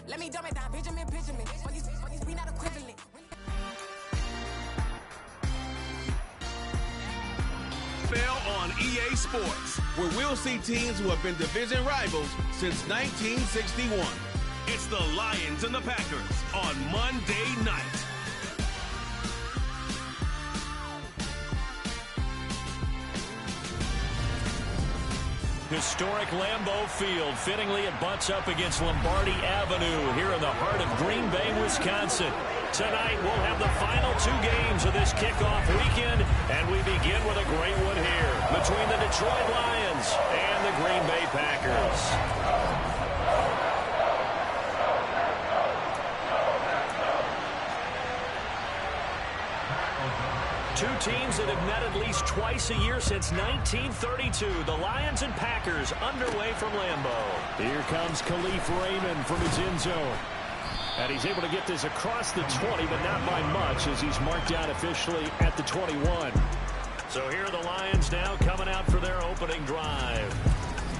Let me dumb it down, picture me. For these we not equivalent. On EA Sports, where we'll see teams who have been division rivals since 1961. It's the Lions and the Packers on Monday night. Historic Lambeau Field. Fittingly, it butts up against Lombardi Avenue here in the heart of Green Bay, Wisconsin. Tonight, we'll have the final 2 games of this kickoff weekend, and we begin with a great one here between the Detroit Lions and the Green Bay Packers. Two teams that have met at least twice a year since 1932. The Lions and Packers underway from Lambeau. Here comes Khalif Raymond from his end zone. And he's able to get this across the 20, but not by much as he's marked down officially at the 21. So here are the Lions now coming out for their opening drive.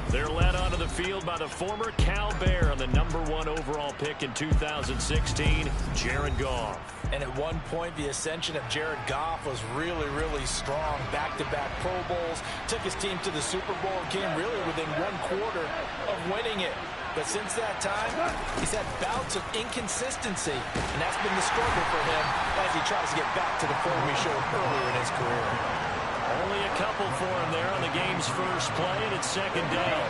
They're led onto the field by the former Cal Bear and the #1 overall pick in 2016, Jared Goff. And at one point, the ascension of Jared Goff was really, really strong. Back-to-back Pro Bowls, took his team to the Super Bowl, and came really within 1/4 of winning it. But since that time, he's had bouts of inconsistency, and that's been the struggle for him as he tries to get back to the form he showed earlier in his career. Only a couple for him there on the game's first play, and it's second down.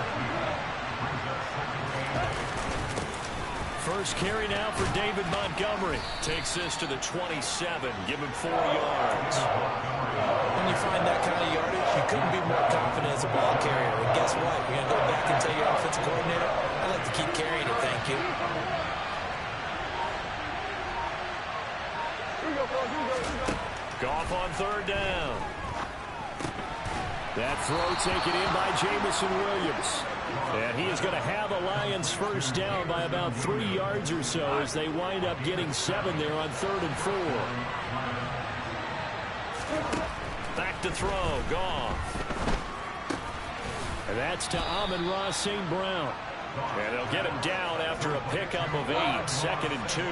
First carry now for David Montgomery. Takes this to the 27. Give him 4 yards. When you find that kind of yardage, you couldn't be more confident as a ball carrier. And guess what? You're going to go back and tell your offensive coordinator, I'd like to keep carrying it, thank you. Goff on 3rd down. That throw taken in by Jamison Williams. And he is going to have a Lions first down by about 3 yards or so as they wind up getting 7 there on 3rd and 4. Back to throw, Goff. And that's to Amon-Ra St. Brown. And they'll get him down after a pickup of 8, 2nd and 2.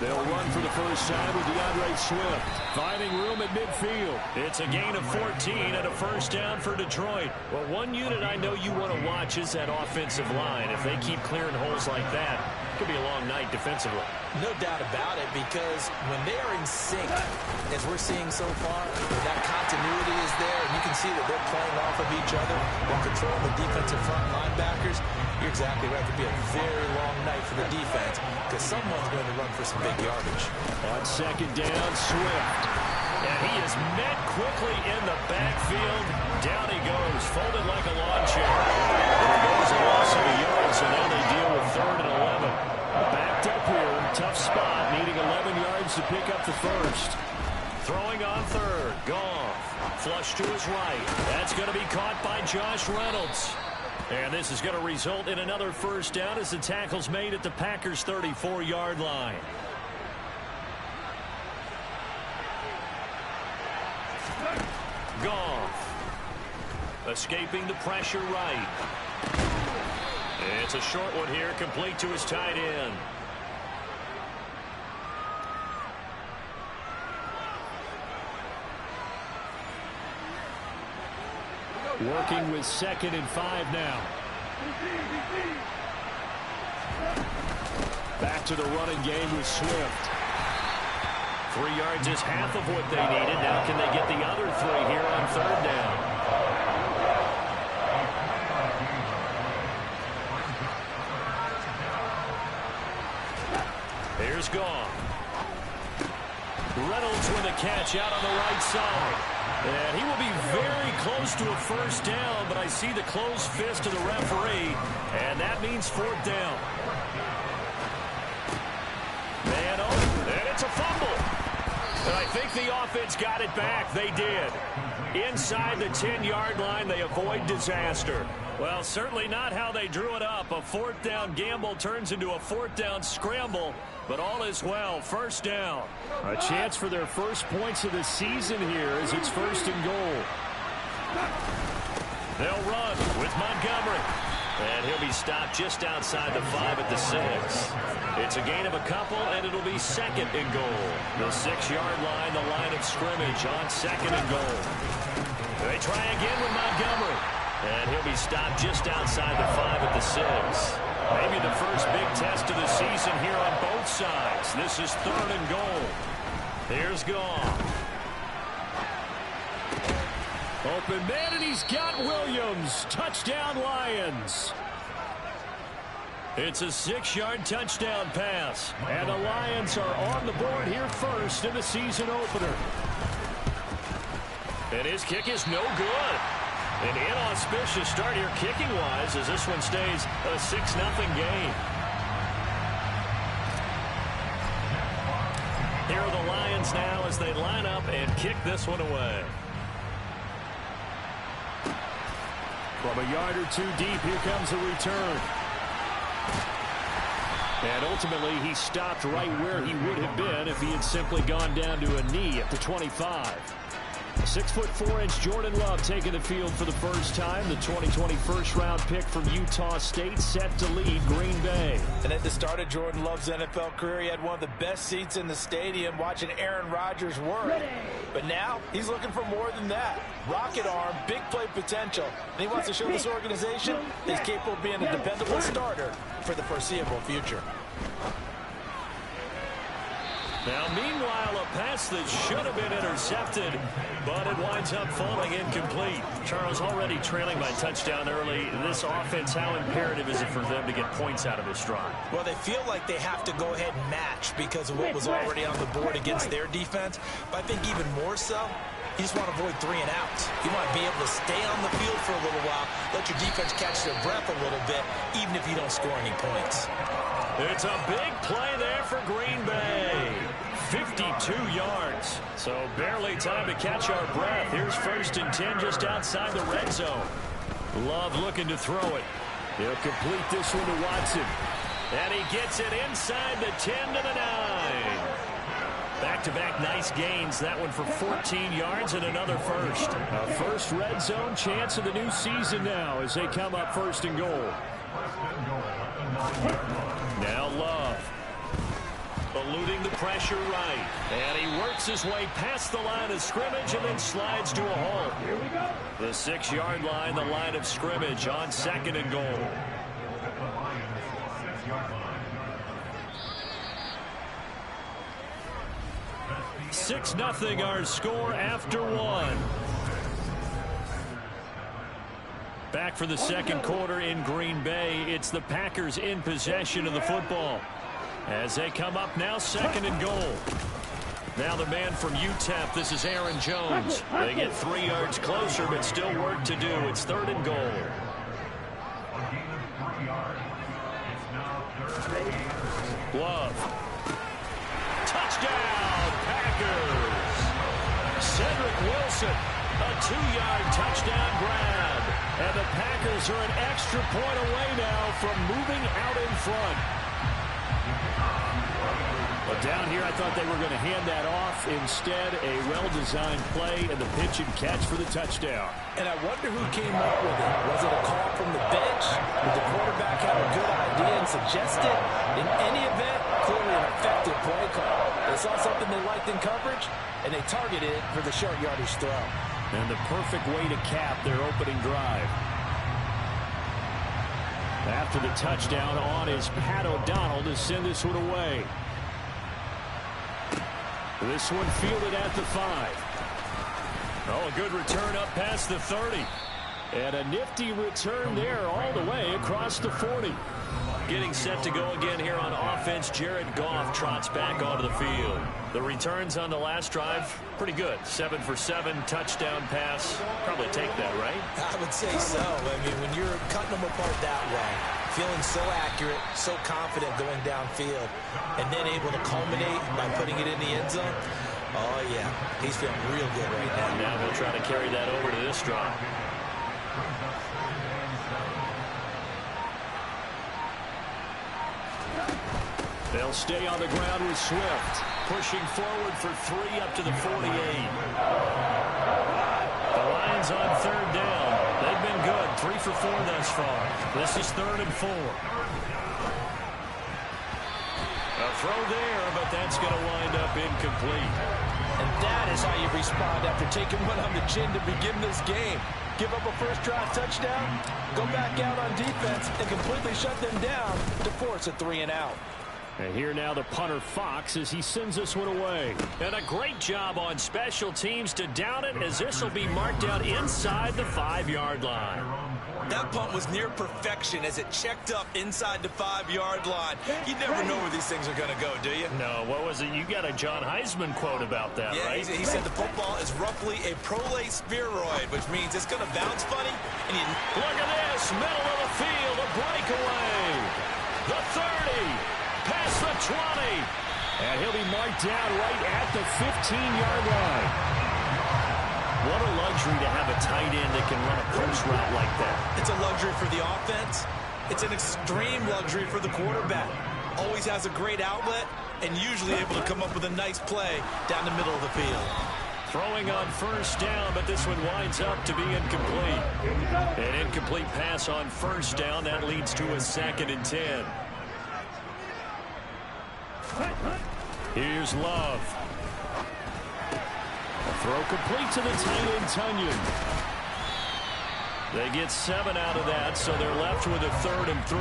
They'll run for the first time with DeAndre Swift. Finding room at midfield. It's a gain of 14 and a first down for Detroit. Well, one unit I know you want to watch is that offensive line. If they keep clearing holes like that, it could be a long night defensively. No doubt about it, because when they are in sync, as we're seeing so far, that continuity is there, and you can see that they're playing off of each other while controlling the defensive front linebackers. You're exactly right. It could be a very long night for the defense because someone's going to run for some big yardage. On 2nd down, Swift. And he is met quickly in the backfield. Down he goes, folded like a lawn chair. There goes a loss of a yard, so now they deal with 3rd and 11. Backed up here, tough spot, needing 11 yards to pick up the first. Throwing on 3rd, Goff. Flush to his right. That's going to be caught by Josh Reynolds. And this is going to result in another first down as the tackle's made at the Packers' 34-yard line. Goff. Escaping the pressure right. It's a short one here, complete to his tight end. Working with 2nd and 5 now. Back to the running game with Swift. 3 yards is half of what they needed. Now can they get the other 3 here on 3rd down? Here's Goff. Reynolds with a catch out on the right side. And he will be very close to a first down, but I see the closed fist of the referee, and that means 4th down. Man, and it's a fumble. And I think the offense got it back. They did. Inside the 10-yard line, they avoid disaster. Well, certainly not how they drew it up. A 4th down gamble turns into a 4th down scramble, but all is well. First down. A chance for their first points of the season here as it's 1st and goal. They'll run with Montgomery. And he'll be stopped just outside the 5 at the 6. It's a gain of a couple, and it'll be second and goal. The 6-yard line, the line of scrimmage on second and goal. They try again with Montgomery. And he'll be stopped just outside the 5 at the 6. Maybe the first big test of the season here on both sides. This is third and goal. Here's Goff. Open man, and he's got Williams. Touchdown, Lions. It's a 6-yard touchdown pass. And the Lions are on the board here first in the season opener. And his kick is no good. An inauspicious start here kicking-wise as this one stays a 6-0 game. Here are the Lions now as they line up and kick this one away. From a yard or two deep, here comes a return. And ultimately, he stopped right where he would have been if he had simply gone down to a knee at the 25. 6'4" Jordan Love taking the field for the first time. The 2020 first-round pick from Utah State set to lead Green Bay. And at the start of Jordan Love's NFL career, he had one of the best seats in the stadium watching Aaron Rodgers work. But now he's looking for more than that. Rocket arm, big play potential. And he wants to show this organization he's capable of being a dependable starter for the foreseeable future. Now, meanwhile, a pass that should have been intercepted, but it winds up falling incomplete. Charles, already trailing by touchdown early. This offense, how imperative is it for them to get points out of this drive? Well, they feel like they have to go ahead and match because of what was already on the board against their defense. But I think even more so, you just want to avoid 3 and outs. You want to be able to stay on the field for a little while, let your defense catch their breath a little bit, even if you don't score any points. It's a big play there for Green Bay. 52 yards. So barely time to catch our breath. Here's 1st and 10 just outside the red zone. Love looking to throw it. He'll complete this one to Watson. And he gets it inside the 10 to the 9. Back-to-back nice gains. That one for 14 yards and another first. A first red zone chance of the new season now as they come up 1st and goal. Now Love. Eluding the pressure right. And he works his way past the line of scrimmage and then slides to a halt. The 6-yard line, the line of scrimmage on 2nd and goal. Six nothing our score after 1. Back for the second quarter in Green Bay. It's the Packers in possession of the football. As they come up now 2nd and goal. Now the man from UTEP, this is Aaron Jones. They get 3 yards closer, but still work to do. It's 3rd and goal. Love. Touchdown, Packers. Cedric Wilson, a 2-yard touchdown grab. And the Packers are an extra point away now from moving out in front. But down here, I thought they were going to hand that off. Instead, a well-designed play and the pitch and catch for the touchdown. And I wonder who came up with it. Was it a call from the bench? Did the quarterback have a good idea and suggest it? In any event, clearly an effective play call. They saw something they liked in coverage, and they targeted it for the short yardage throw. And the perfect way to cap their opening drive. After the touchdown on is Pat O'Donnell to send this one away. This one fielded at the 5. Oh, a good return up past the 30. And a nifty return there all the way across the 40. Getting set to go again here on offense. Jared Goff trots back onto the field. The returns on the last drive, pretty good. 7 for 7, touchdown pass. Probably take that, right? I would say so. I mean, when you're cutting them apart that way, feeling so accurate, so confident going downfield, and then able to culminate by putting it in the end zone, oh, yeah, he's feeling real good right now. Now he'll try to carry that over to this drive. They'll stay on the ground with Swift. Pushing forward for 3 up to the 48. The Lions on 3rd down. They've been good 3 for 4 thus far. This is 3rd and 4. A throw there, but that's going to wind up incomplete. And that is how you respond after taking one on the chin to begin this game. Give up a first drive touchdown, go back out on defense, and completely shut them down to force a 3-and-out. And here now the punter Fox as he sends this one away. And a great job on special teams to down it, as this will be marked out inside the 5-yard line. That punt was near perfection as it checked up inside the 5-yard line. You never know where these things are going to go, do you? No, what was it? You got a John Heisman quote about that, yeah, right? He said the football is roughly a prolate spheroid, which means it's going to bounce funny. And you... Look at this, middle of the field, a breakaway. The 30. Past the 20. And he'll be marked down right at the 15-yard line. What a luxury to have a tight end that can run a post route like that. It's a luxury for the offense. It's an extreme luxury for the quarterback. Always has a great outlet and usually able to come up with a nice play down the middle of the field. Throwing on first down, but this one winds up to be incomplete. An incomplete pass on first down. That leads to a 2nd and 10. Here's Love. A throw complete to the tight end, Tunyon. They get 7 out of that, so they're left with a 3rd and 3.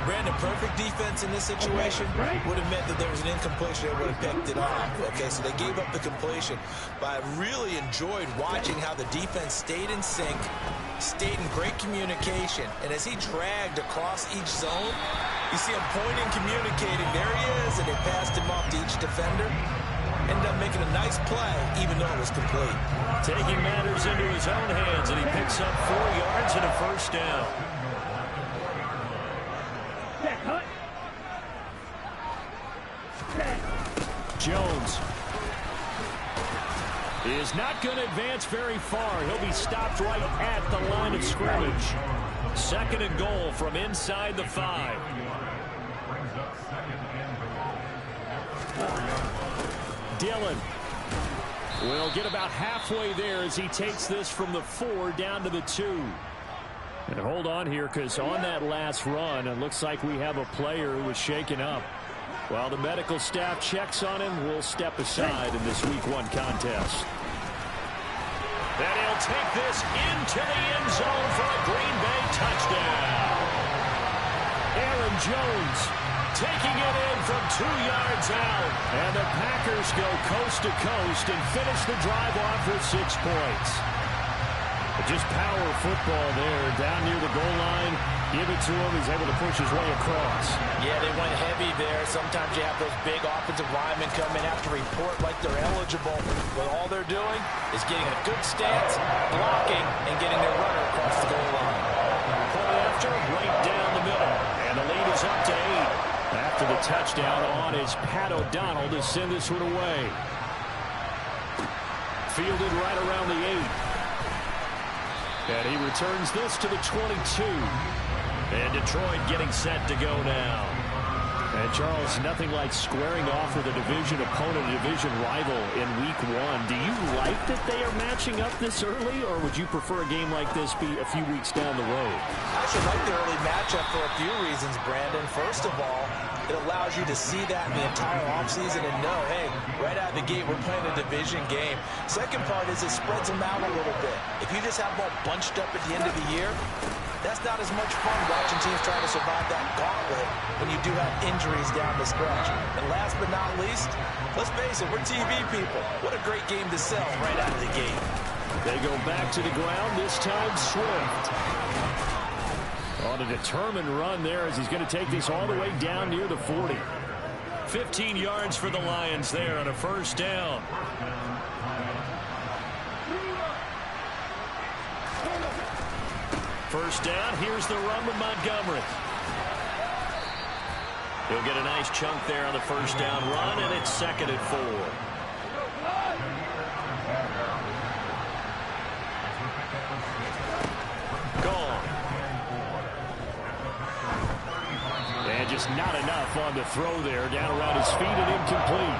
Brandon, perfect defense in this situation would have meant that there was an incompletion. They would have picked it off. Okay, so they gave up the completion. But I really enjoyed watching how the defense stayed in sync, stayed in great communication. And as he dragged across each zone, you see him pointing, communicating. There he is, and they passed him off to each defender. Ended up making a nice play, even though it was complete. Taking matters into his own hands, and he picks up 4 yards and a first down. Jones is not going to advance very far. He'll be stopped right at the line of scrimmage. 2nd and goal from inside the 5. Dillon will get about halfway there as he takes this from the 4 down to the 2. And hold on here, because on that last run, it looks like we have a player who was shaken up. While the medical staff checks on him, we'll step aside in this Week 1 contest. And he'll take this into the end zone for a Green Bay touchdown. Aaron Jones taking it in from 2 yards out. And the Packers go coast to coast and finish the drive off with 6 points. Just power football there down near the goal line. Give it to him. He's able to push his way across. Yeah, they went heavy there. Sometimes you have those big offensive linemen come in, have to report like they're eligible. But all they're doing is getting a good stance, blocking, and getting their runner across the goal line. Play after, right down the middle. And the lead is up to 8. After the touchdown on is Pat O'Donnell to send this one away. Fielded right around the 8. And he returns this to the 22. And Detroit getting set to go now. And Charles, nothing like squaring off with a division opponent, a division rival in Week 1. Do you like that they are matching up this early, or would you prefer a game like this be a few weeks down the road? I should like the early matchup for a few reasons, Brandon. First of all, it allows you to see that in the entire offseason and know, hey, right out of the gate, we're playing a division game. Second part is it spreads them out a little bit. If you just have them all bunched up at the end of the year, that's not as much fun watching teams try to survive that gauntlet when you do have injuries down the stretch. And last but not least, let's face it, we're TV people. What a great game to sell right out of the gate. They go back to the ground, this time Swift. On a determined run there as he's going to take this all the way down near the 40. 15 yards for the Lions there on a first down. First down, here's the run with Montgomery. He'll get a nice chunk there on the first down run, and it's 2nd and 4. Gone. And just not enough on the throw there, down around his feet and incomplete.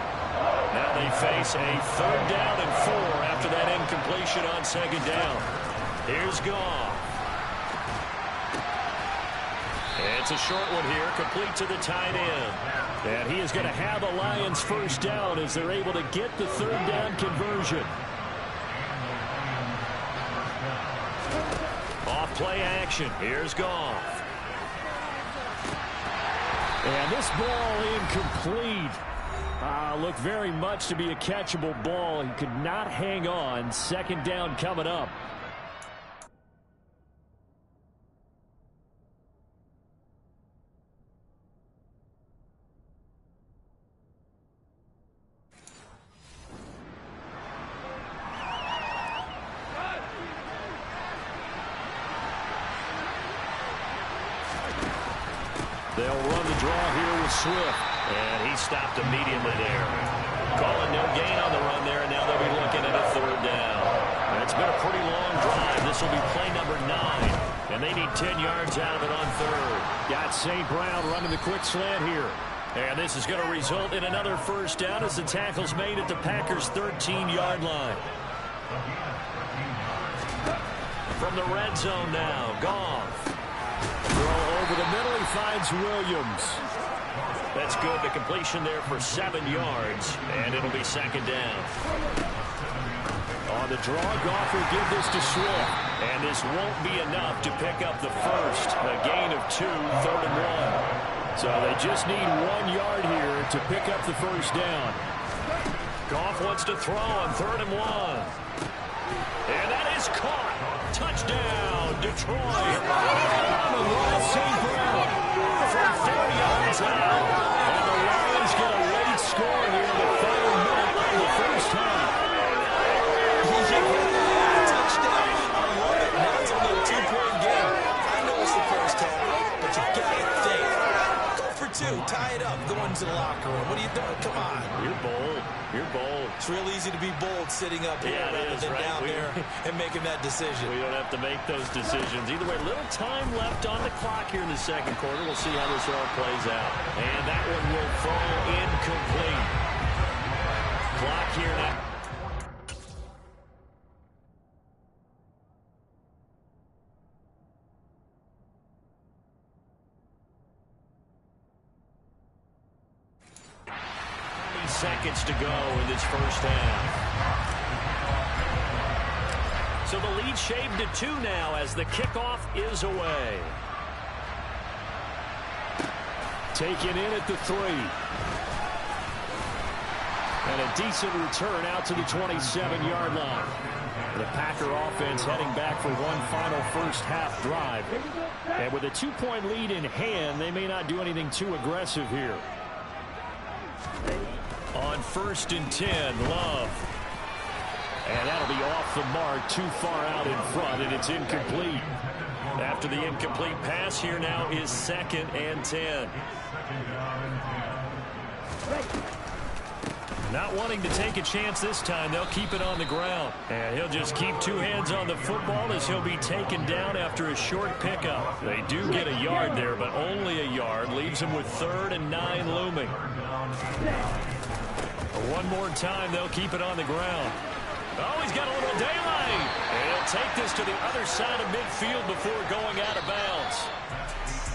Now they face a 3rd down and 4 after that incompletion on 2nd down. Here's Goff. It's a short one here, complete to the tight end. And he is going to have a Lions first down as they're able to get the third down conversion. Off play action. Here's Goff. And this ball incomplete. Looked very much to be a catchable ball. He could not hang on. Second down coming up. They'll run the draw here with Swift. And he stopped immediately there. Calling no gain on the run there, and now they'll be looking at a third down. It's been a pretty long drive. This will be play number 9. And they need 10 yards out of it on third. Got St. Brown running the quick slant here. And this is going to result in another first down as the tackle's made at the Packers' 13-yard line. From the red zone now, Goff. Throw over the middle, he finds Williams. That's good. The completion there for 7 yards, and it'll be second down. On the draw, Goff will give this to Swift, and this won't be enough to pick up the first. A gain of 2, third and 1. So they just need 1 yard here to pick up the first down. Goff wants to throw on third and 1. And that is caught. Touchdown, Detroit. On the run, St. Brown from 30 yards out. And the Lions get a late score here in the final minute of the first half. Touchdown. I love it. Now it's only a 2-point game. I know it's the first half, but you got to think. Go for 2. Tie it up. Go into the locker room. What are you doing? Come on. You're bold. You're bold. It's real easy to be bold sitting up here rather than down there and making that decision. We don't have to make those decisions. Either way, little time left on the clock here in the second quarter. We'll see how this all plays out. And that one will fall incomplete. Clock here now. Seconds to go in this first half. So the lead shaved to 2 now as the kickoff is away. Taken in at the 3. And a decent return out to the 27-yard line. The Packer offense heading back for one final first half drive. And with a 2-point lead in hand, they may not do anything too aggressive here. On 1st and 10, Love. And that'll be off the mark, too far out in front, and it's incomplete. After the incomplete pass, here now is 2nd and 10. Not wanting to take a chance this time, they'll keep it on the ground. And he'll just keep 2 hands on the football as he'll be taken down after a short pickup. They do get a yard there, but only a yard. Leaves him with 3rd and 9 looming. One more time, they'll keep it on the ground. Oh, he's got a little daylight. And he'll take this to the other side of midfield before going out of bounds.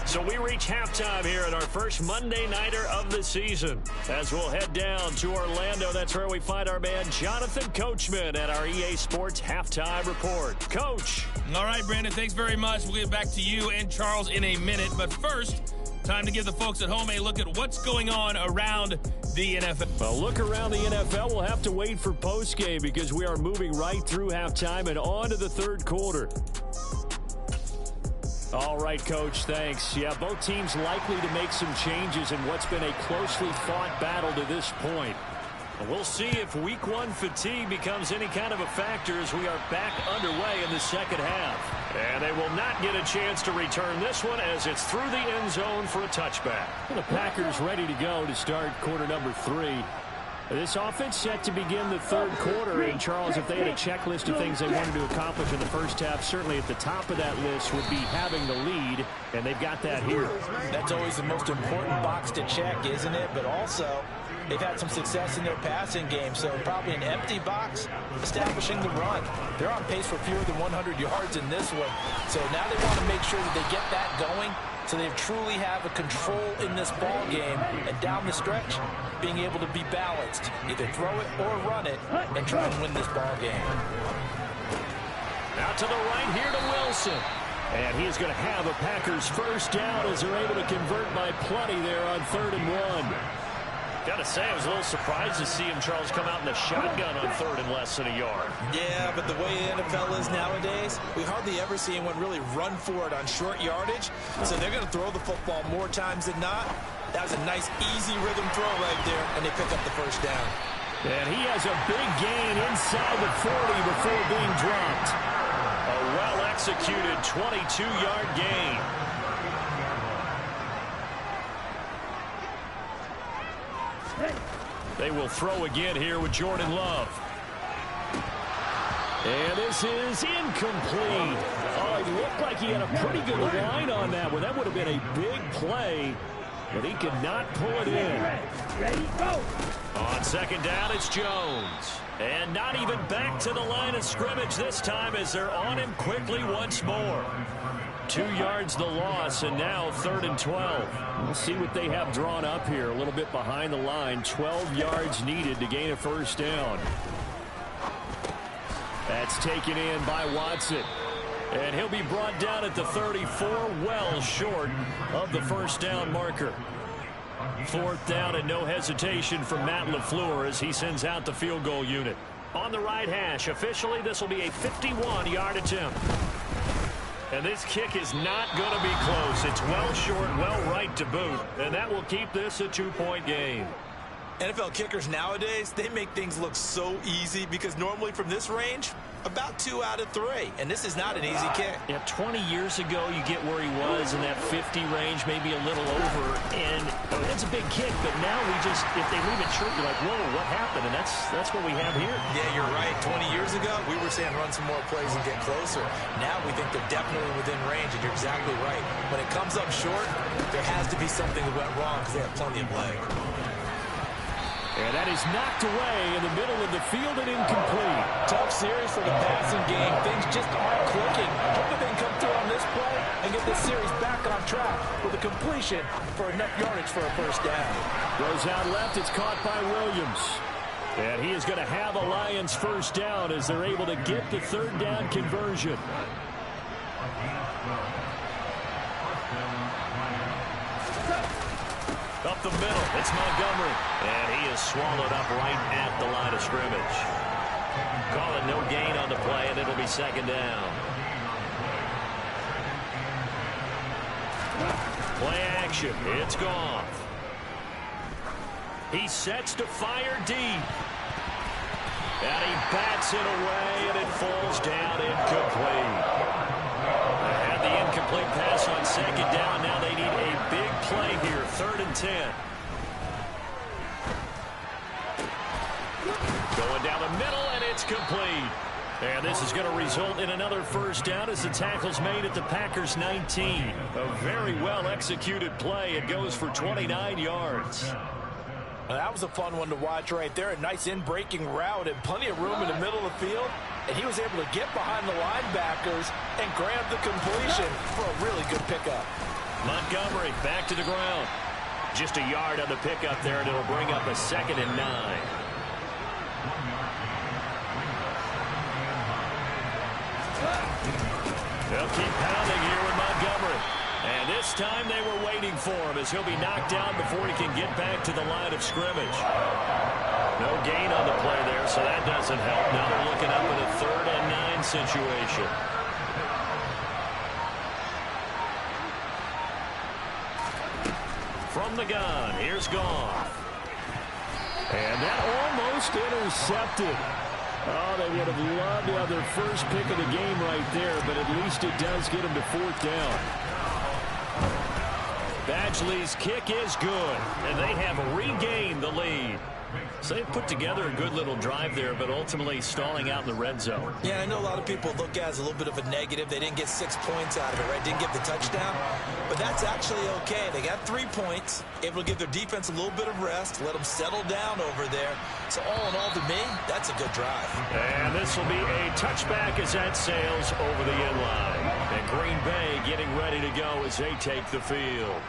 So we reach halftime here at our first Monday Nighter of the season. As we'll head down to Orlando, that's where we find our man Jonathan Coachman at our EA Sports Halftime Report. Coach. All right, Brandon, thanks very much. We'll get back to you and Charles in a minute. But first, time to give the folks at home a look at what's going on around the NFL. Well, look around the NFL. We'll have to wait for postgame because we are moving right through halftime and on to the third quarter. All right, Coach, thanks. Yeah, both teams likely to make some changes in what's been a closely fought battle to this point. We'll see if week 1 fatigue becomes any kind of a factor as we are back underway in the second half. And they will not get a chance to return this one as it's through the end zone for a touchback. The Packers ready to go to start quarter number 3. This offense set to begin the third quarter. And, Charles, if they had a checklist of things they wanted to accomplish in the first half, certainly at the top of that list would be having the lead, and they've got that here. That's always the most important box to check, isn't it? But also, they've had some success in their passing game, so probably an empty box establishing the run. They're on pace for fewer than 100 yards in this one. So now they want to make sure that they get that going So they truly have a control in this ball game, and down the stretch, being able to be balanced, either throw it or run it, and try and win this ball game. Out to the right here to Wilson. And he's going to have a Packers first down as they're able to convert by plenty there on 3rd and 1. Got to say, I was a little surprised to see him, Charles, come out in the shotgun on 3rd and less than a yard. Yeah, but the way the NFL is nowadays, we hardly ever see anyone really run for it on short yardage. So they're going to throw the football more times than not. That was a nice, easy rhythm throw right there, and they pick up the first down. And he has a big gain inside the 40 before being dropped. A well-executed 22-yard gain. They will throw again here with Jordan Love. And this is incomplete. Oh, it looked like he had a pretty good line on that one. That would have been a big play, but he could not pull it in. Ready, go! On 2nd down, it's Jones. And not even back to the line of scrimmage this time as they're on him quickly once more. 2 yards the loss, and now 3rd and 12. We'll see what they have drawn up here. A little bit behind the line. 12 yards needed to gain a first down. That's taken in by Watson. And he'll be brought down at the 34, well short of the first down marker. 4th down and no hesitation from Matt LaFleur as he sends out the field goal unit. On the right hash, officially this will be a 51-yard attempt. And this kick is not going to be close. It's well short, well right to boot. And that will keep this a 2-point game. NFL kickers nowadays, they make things look so easy because normally from this range, about 2 out of 3. And this is not an easy kick. Yeah, 20 years ago, you get where he was in that 50 range, maybe a little over. And it's a big kick, but now we just, if they leave it short, you're like, whoa, what happened? And that's what we have here. Yeah, you're right. 20 years ago, we were saying run some more plays and get closer. Now we think they're definitely within range, and you're exactly right. When it comes up short, there has to be something that went wrong because they have plenty of leg. And that is knocked away in the middle of the field and incomplete. Tough series for the passing game. Things just aren't clicking. Hoping they can come through on this play and get this series back on track with a completion for enough yardage for a first down. Goes out left. It's caught by Williams. And he is going to have a Lions first down as they're able to get the 3rd down conversion. Up the middle, it's Montgomery. And he is swallowed up right at the line of scrimmage. Call it no gain on the play, and it'll be 2nd down. Play action, it's Goff. He sets to fire deep. And he bats it away, and it falls down incomplete. They had the incomplete pass on 2nd down. Now they need a big play here, 3rd and 10. Going down the middle, and it's complete. And this is going to result in another first down as the tackle's made at the Packers' 19. A very well-executed play. It goes for 29 yards. Well, that was a fun one to watch right there. A nice in-breaking route and plenty of room in the middle of the field. And he was able to get behind the linebackers and grab the completion for a really good pickup. Montgomery back to the ground. Just a yard on the pickup there, and it'll bring up a 2nd and 9. They'll keep pounding here with Montgomery. And this time they were waiting for him as he'll be knocked down before he can get back to the line of scrimmage. No gain on the play there, so that doesn't help. Now they're looking up at a 3rd and 9 situation. From the gun, here's Goff. And that almost intercepted. Oh, they would have loved to have their first pick of the game right there, but at least it does get them to 4th down. Badgley's kick is good, and they have regained the lead. So they've put together a good little drive there, but ultimately stalling out in the red zone. Yeah, I know a lot of people look at it as a little bit of a negative. They didn't get 6 points out of it, right? Didn't get the touchdown. But that's actually okay. They got 3 points, able to give their defense a little bit of rest, let them settle down over there. So all in all, to me, that's a good drive. And this will be a touchback as that sails over the end line. And Green Bay getting ready to go as they take the field.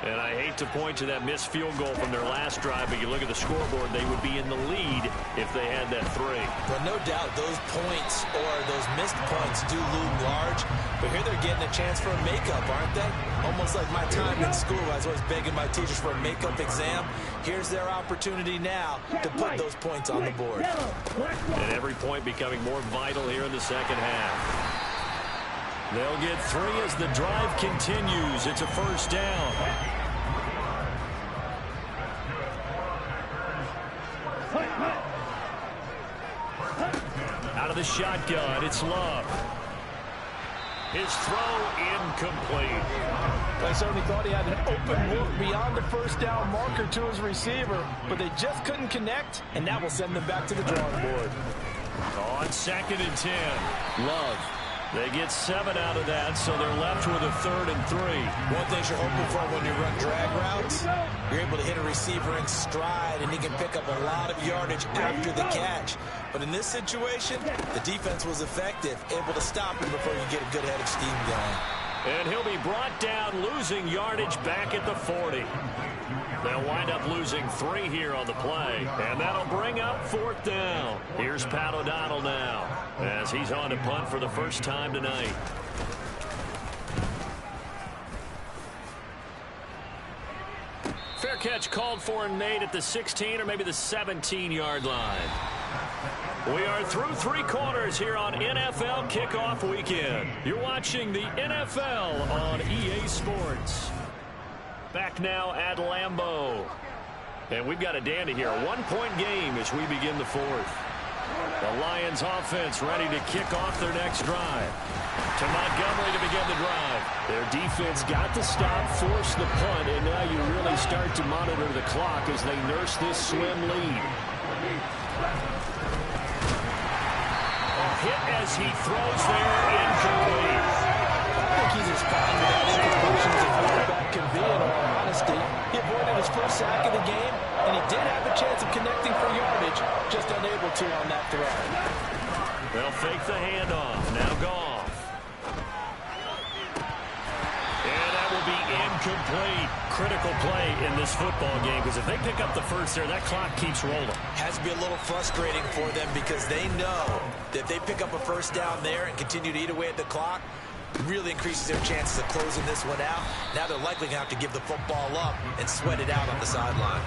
And I hate to point to that missed field goal from their last drive, but you look at the scoreboard, they would be in the lead if they had that 3. But no doubt those points or those missed points do loom large. But here they're getting a chance for a makeup, aren't they? Almost like my time in school. I was always begging my teachers for a makeup exam. Here's their opportunity now to put those points on the board. And every point becoming more vital here in the second half. They'll get 3 as the drive continues. It's a first down. Out of the shotgun, it's Love. His throw incomplete. I certainly thought he had an open look beyond the first down marker to his receiver, but they just couldn't connect, and that will send them back to the drawing board. On 2nd and 10, Love. They get 7 out of that, so they're left with a 3rd and 3. One thing you're hoping for when you run drag routes, you're able to hit a receiver in stride, and he can pick up a lot of yardage after the catch. But in this situation, the defense was effective, able to stop him before you get a good head of steam going. And he'll be brought down, losing yardage back at the 40. They'll wind up losing 3 here on the play, and that'll bring up 4th down. Here's Pat O'Donnell now, as he's on to punt for the first time tonight. Fair catch called for and made at the 16 or maybe the 17-yard line. We are through 3 quarters here on NFL Kickoff Weekend. You're watching the NFL on EA Sports. Back now at Lambeau. And we've got a dandy here. A 1-point game as we begin the 4th. The Lions offense ready to kick off their next drive. To Montgomery to begin the drive. Their defense got the stop, forced the punt, and now you really start to monitor the clock as they nurse this slim lead. A hit as he throws there, incomplete. I think he's responding to that incompletion as a quarterback can be, in all honesty. He avoided his first sack of the game, and he did have a chance of connecting for yardage, just unable to on that throw. They'll fake the handoff. Now Goff. And that will be incomplete. Critical play in this football game, because if they pick up the first there, that clock keeps rolling. Has to be a little frustrating for them because they know that if they pick up a first down there and continue to eat away at the clock, really increases their chances of closing this one out. Now they're likely going to have to give the football up and sweat it out on the sideline.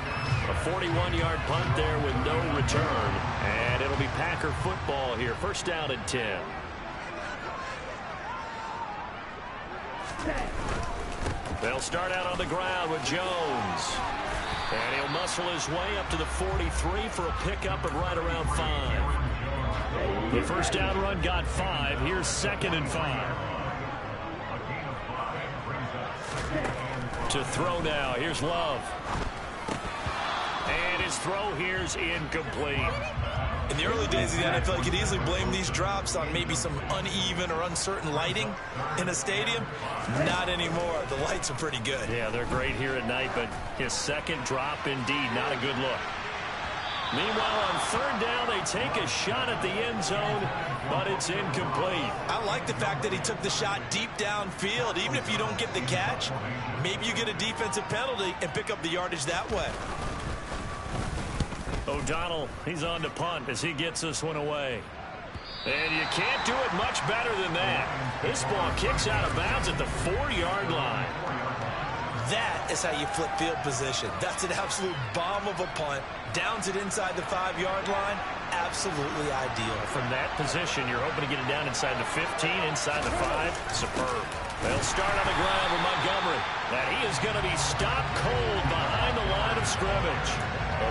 A 41-yard punt there with no return. And it'll be Packer football here. First down and 10. They'll start out on the ground with Jones. And he'll muscle his way up to the 43 for a pickup of right around 5. The first down run got 5. Here's 2nd and 5. To throw now. Here's Love. And his throw here's incomplete. In the early days of the NFL, you could easily blame these drops on maybe some uneven or uncertain lighting in a stadium. Not anymore. The lights are pretty good. Yeah, they're great here at night, but his second drop, indeed, not a good look. Meanwhile, on 3rd down, they take a shot at the end zone, but it's incomplete. I like the fact that he took the shot deep downfield. Even if you don't get the catch, maybe you get a defensive penalty and pick up the yardage that way. O'Donnell, he's on to punt as he gets this one away. And you can't do it much better than that. This ball kicks out of bounds at the 4-yard line. That is how you flip field position. That's an absolute bomb of a punt. Downs it inside the 5-yard line. Absolutely ideal. From that position, you're hoping to get it down inside the 15, inside the 5. Superb. They'll start on the ground with Montgomery. And he is going to be stopped cold behind the line of scrimmage.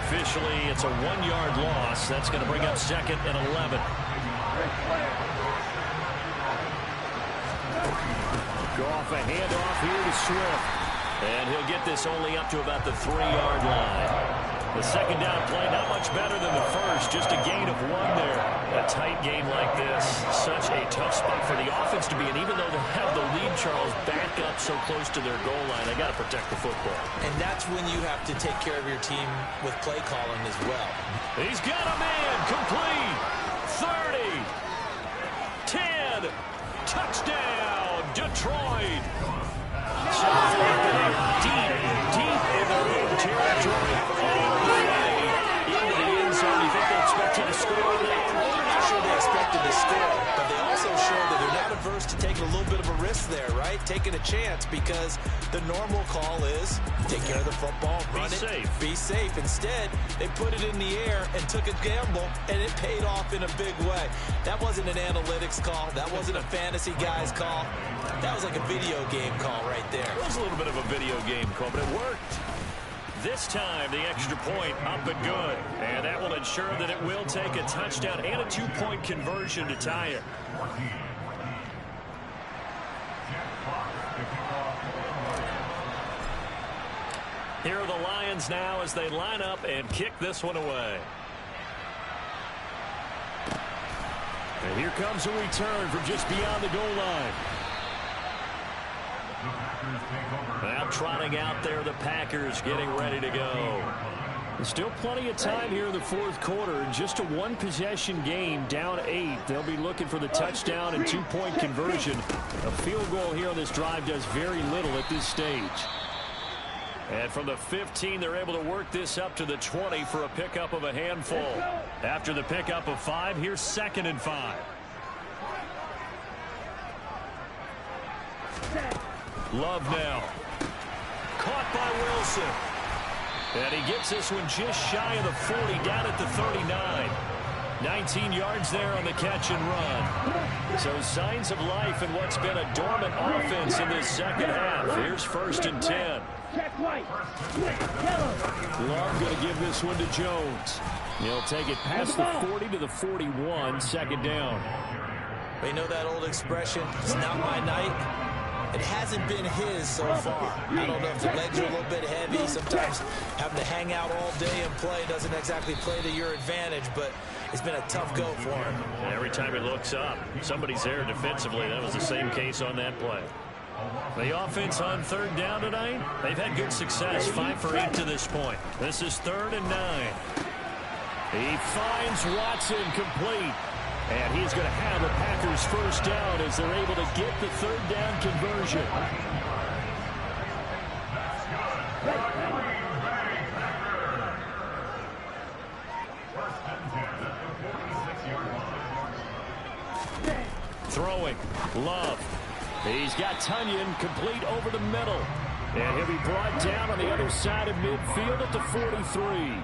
Officially, it's a 1-yard loss. That's going to bring up 2nd and 11. Go off a handoff here to Swift. And he'll get this only up to about the 3-yard line. The second down play, not much better than the first, just a gain of 1 there. A tight game like this, such a tough spot for the offense to be in. Even though they have the lead, Charles, back up so close to their goal line, they got to protect the football. And that's when you have to take care of your team with play calling as well. He's got a man, complete, 30, 10, touchdown, Troy. So deep in their own territory, all the way into the end zone. You think they expected to score there? I'm sure they expected to score, but they also showed that they're not averse to taking a little bit of a risk there, right? Taking a chance, because the normal call is take care of the football, run it, be safe. Instead, they put it in the air and took a gamble, and it paid off in a big way. That wasn't an analytics call. That wasn't a fantasy guy's call. That was like a video game call right there. It was a little bit of a video game call, but it worked. This time, the extra point up and good. And that will ensure that it will take a touchdown and a 2-point conversion to tie it. Here are the Lions now as they line up and kick this one away. And here comes a return from just beyond the goal line. Now trotting out there, the Packers getting ready to go. There's still plenty of time here in the fourth quarter. Just a one-possession game, down 8. They'll be looking for the touchdown and 2-point conversion. A field goal here on this drive does very little at this stage. And from the 15, they're able to work this up to the 20 for a pickup of a handful. After the pickup of 5, here's 2nd and 5. Love now. Caught by Wilson. And he gets this one just shy of the 40, down at the 39. 19 yards there on the catch and run. So signs of life in what's been a dormant offense in this second half. Here's 1st and 10. Love going to give this one to Jones. He'll take it past the 40 to the 41, 2nd down. You know that old expression, it's not my night. It hasn't been his so far. I don't know if the legs are a little bit heavy. Sometimes having to hang out all day and play doesn't exactly play to your advantage, but it's been a tough go for him. And every time he looks up, somebody's there defensively. That was the same case on that play. The offense on 3rd down tonight, they've had good success, 5 for 8 to this point. This is 3rd and 9. He finds Watson complete. And he's going to have a Packers 1st down as they're able to get the 3rd down conversion. Throwing. Love. He's got Tunyon complete over the middle. And he'll be brought down on the other side of midfield at the 43.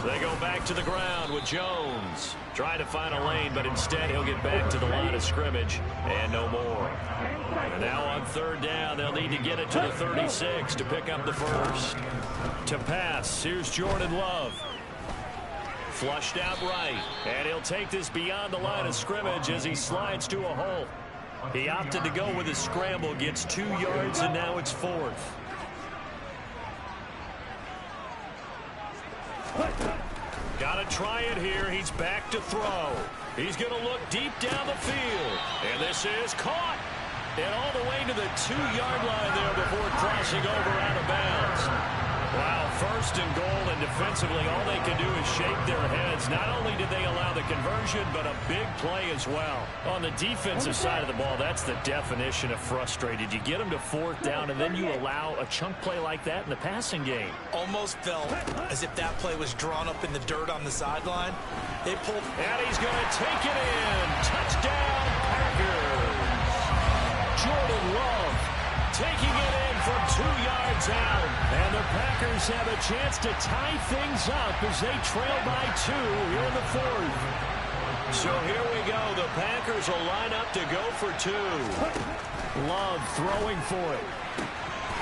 They go back to the ground with Jones. Trying to find a lane, but instead he'll get back to the line of scrimmage and no more. And now on 3rd down, they'll need to get it to the 36 to pick up the 1st. To pass, here's Jordan Love. Flushed out right, and he'll take this beyond the line of scrimmage as he slides to a hole. He opted to go with his scramble, gets 2 yards, and now it's 4th. Got to try it here. He's back to throw. He's going to look deep down the field. And this is caught. And all the way to the 2-yard line there before crossing over out of bounds. Wow, 1st and goal, and defensively all they can do is shake their heads. Not only did they allow the conversion, but a big play as well. On the defensive side of the ball, that's the definition of frustrated. You get them to 4th down, and then you allow a chunk play like that in the passing game. Almost felt as if that play was drawn up in the dirt on the sideline. They pulled. And he's going to take it in. Touchdown, Packers. Jordan Love taking it in from 2 yards out. And the Packers have a chance to tie things up as they trail by 2 here in the 4th. So here we go. The Packers will line up to go for 2. Love throwing for it.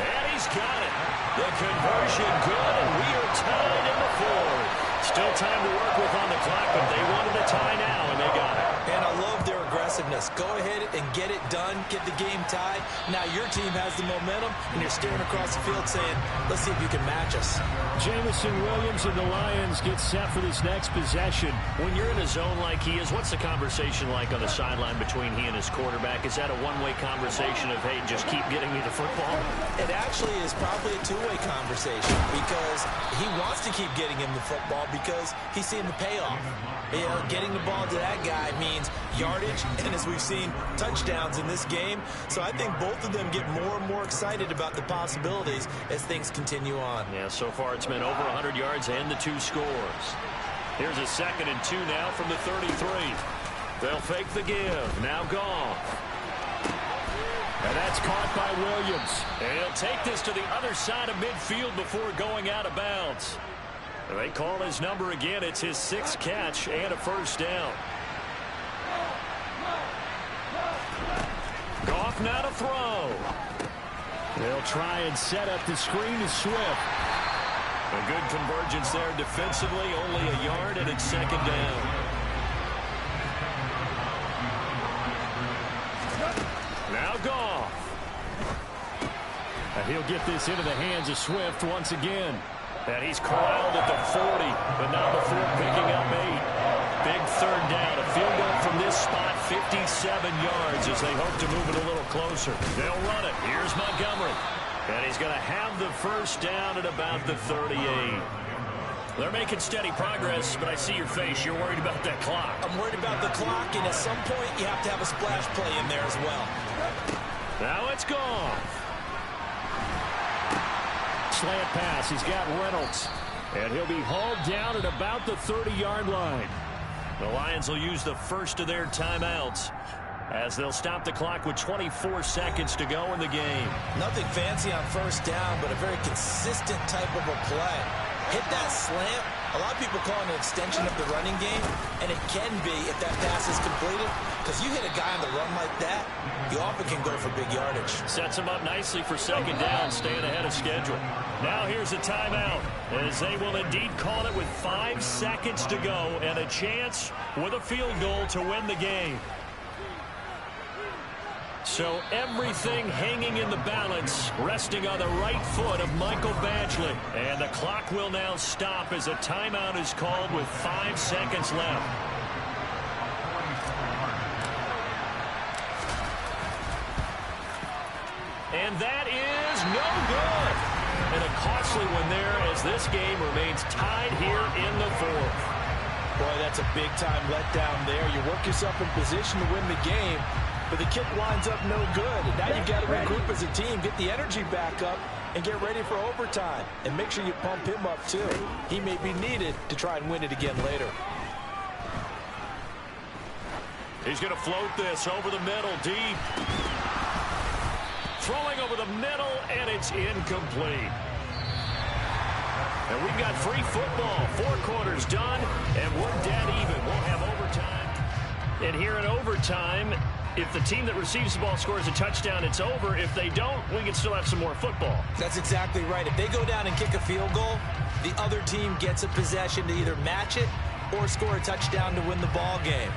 And he's got it. The conversion good, and we are tied in the 4th. Still time to work with on the clock, but they wanted a tie now, and they got it. And I love their aggressiveness. this. Go ahead and get it done. Get the game tied. Now your team has the momentum, and you're staring across the field saying, let's see if you can match us. Jamison Williams and the Lions get set for this next possession. When you're in a zone like he is, what's the conversation like on the sideline between he and his quarterback? Is that a one-way conversation of, hey, just keep getting me the football? It actually is probably a two-way conversation because he wants to keep getting him the football because he's seeing the payoff. You know, getting the ball to that guy means yardage, and as we've seen, touchdowns in this game. So I think both of them get more and more excited about the possibilities as things continue on. Yeah, so far it's been over 100 yards and the 2 scores. Here's a 2nd and 2 now from the 33. They'll fake the give. Now Goff. And that's caught by Williams. And he'll take this to the other side of midfield before going out of bounds. They call his number again. It's his 6th catch and a first down. Goff now to throw. They'll try and set up the screen to Swift. A good convergence there defensively. Only a yard, and it's 2nd down. Now Goff. And he'll get this into the hands of Swift once again. And he's corralled at the 40, but not before picking up 8. Big 3rd down. A field goal from this spot, 57 yards as they hope to move it a little closer. They'll run it. Here's Montgomery. And he's going to have the first down at about the 38. They're making steady progress, but I see your face. You're worried about that clock. I'm worried about the clock, and at some point you have to have a splash play in there as well. Now it's Goff. Slant pass. He's got Reynolds. And he'll be hauled down at about the 30-yard line. The Lions will use the first of their timeouts as they'll stop the clock with 24 seconds to go in the game. Nothing fancy on first down, but a very consistent type of a play. Hit that slant. A lot of people call it an extension of the running game, and it can be if that pass is completed, because you hit a guy on the run like that, you often can go for big yardage. Sets him up nicely for 2nd down, staying ahead of schedule. Now here's a timeout, as they will indeed call it with 5 seconds to go and a chance with a field goal to win the game. So everything hanging in the balance, resting on the right foot of Michael Badgley. And the clock will now stop as a timeout is called with 5 seconds left. And that is no good. And a costly one there as this game remains tied here in the 4th. Boy, that's a big-time letdown there. You work yourself in position to win the game, but the kick winds up no good. And now you've got to regroup as a team, get the energy back up, and get ready for overtime. And make sure you pump him up, too. He may be needed to try and win it again later. He's going to float this over the middle, deep. Throwing over the middle, and it's incomplete. And we've got free football. 4 quarters done, and we're dead even. We'll have overtime. And here in overtime, if the team that receives the ball scores a touchdown, it's over. If they don't, we can still have some more football. That's exactly right. If they go down and kick a field goal, the other team gets a possession to either match it or score a touchdown to win the ball game.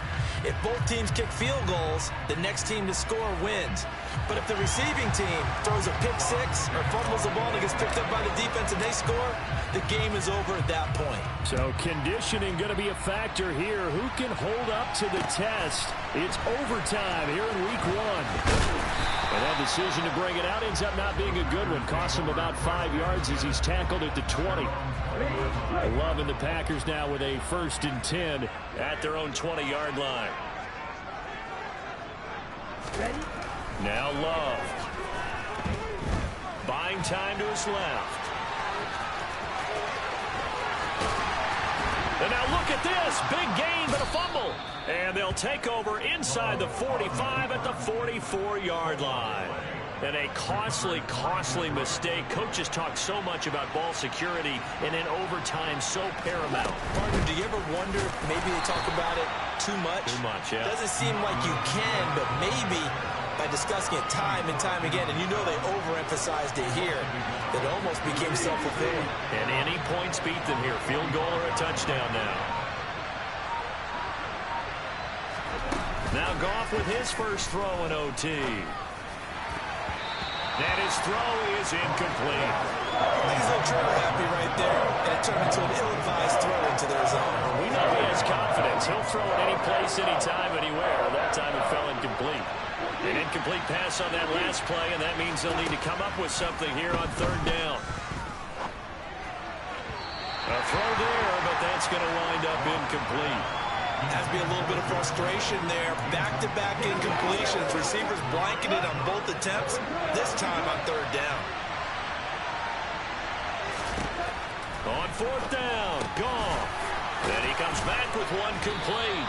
If both teams kick field goals, the next team to score wins. But if the receiving team throws a pick 6 or fumbles the ball and gets picked up by the defense and they score, the game is over at that point. So conditioning going to be a factor here. Who can hold up to the test? It's overtime here in week 1. And that decision to bring it out ends up not being a good one. Cost him about 5 yards as he's tackled at the 20. Love and the Packers now with a 1st and 10 at their own 20-yard line. Ready? Now Love. Buying time to his left. And now look at this. Big gain, but a fumble. And they'll take over inside the 45 at the 44-yard line. And a costly, costly mistake. Coaches talk so much about ball security, and in overtime, so paramount. Partner, do you ever wonder, maybe they talk about it too much? Too much, yeah. Doesn't seem like you can, but maybe by discussing it time and time again, and you know they overemphasized it here, that it almost became self-fulfilling. And any points beat them here. Field goal or a touchdown now. Now Goff with his first throw in OT. And his throw is incomplete. He's a little trigger happy right there, and it turned into an ill-advised throw into their zone. We know he has confidence. He'll throw it any place, anytime, anywhere. That time it fell incomplete. An incomplete pass on that last play, and that means they'll need to come up with something here on third down. A throw there, but that's going to wind up incomplete. Has to be a little bit of frustration there. Back-to-back incompletions. Receivers blanketed on both attempts, this time on third down. On fourth down, Goff. And he comes back with one complete.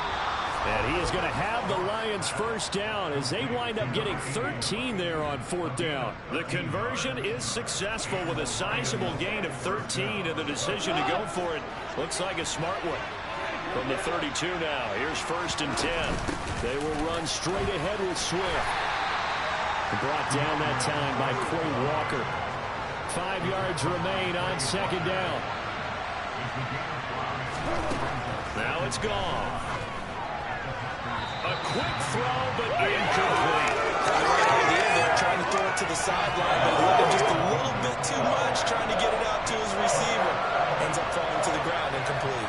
And he is going to have the Lions first down as they wind up getting 13 there on fourth down. The conversion is successful with a sizable gain of 13, and the decision to go for it looks like a smart one. From the 32 now, here's first and 10. They will run straight ahead with Swift. Brought down that time by Quay Walker. 5 yards remain on second down. Now it's gone. A quick throw, but incomplete. Right idea there, trying to throw it to the sideline, but looking just a little bit too much, trying to get it out to his receiver. Ends up falling to the ground, incomplete.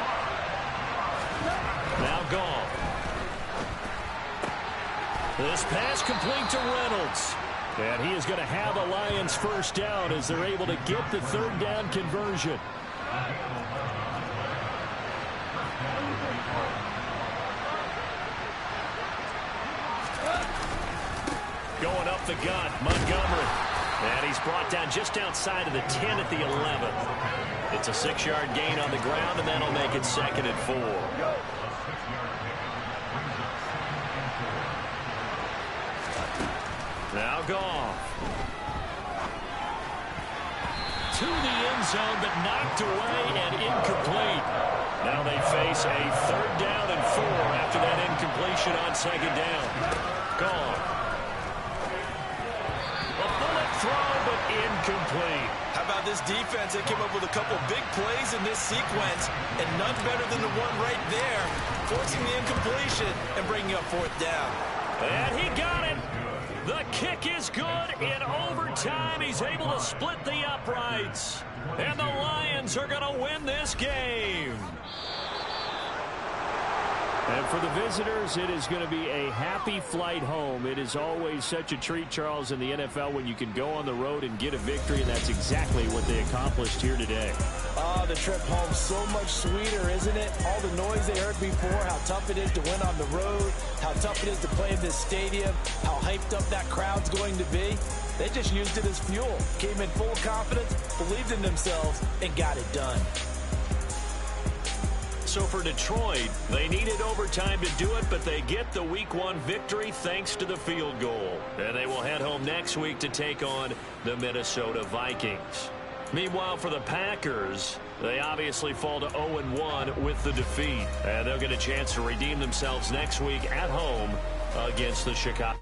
Now gone. This pass complete to Reynolds. And he is going to have the Lions first down as they're able to get the third down conversion. Going up the gut, Montgomery. And he's brought down just outside of the 10 at the 11. It's a 6-yard gain on the ground, and that'll make it 2nd and 4. Now Goff. To the end zone, but knocked away and incomplete. Now they face a third down and 4 after that incompletion on second down. Goff. A bullet throw, but incomplete. How about this defense? They came up with a couple big plays in this sequence, and none better than the one right there, forcing the incompletion and bringing up fourth down. And he got it. The kick is good. In overtime, he's able to split the uprights. And the Lions are going to win this game. And for the visitors, it is going to be a happy flight home. It is always such a treat, Charles, in the NFL when you can go on the road and get a victory, and that's exactly what they accomplished here today. The trip home so much sweeter, isn't it? All the noise they heard before, how tough it is to win on the road, how tough it is to play in this stadium, how hyped up that crowd's going to be. They just used it as fuel, came in full confidence, believed in themselves, and got it done. So for Detroit, they needed overtime to do it, but they get the Week 1 victory thanks to the field goal. And they will head home next week to take on the Minnesota Vikings. Meanwhile, for the Packers, they obviously fall to 0-1 with the defeat. And they'll get a chance to redeem themselves next week at home against the Chicago.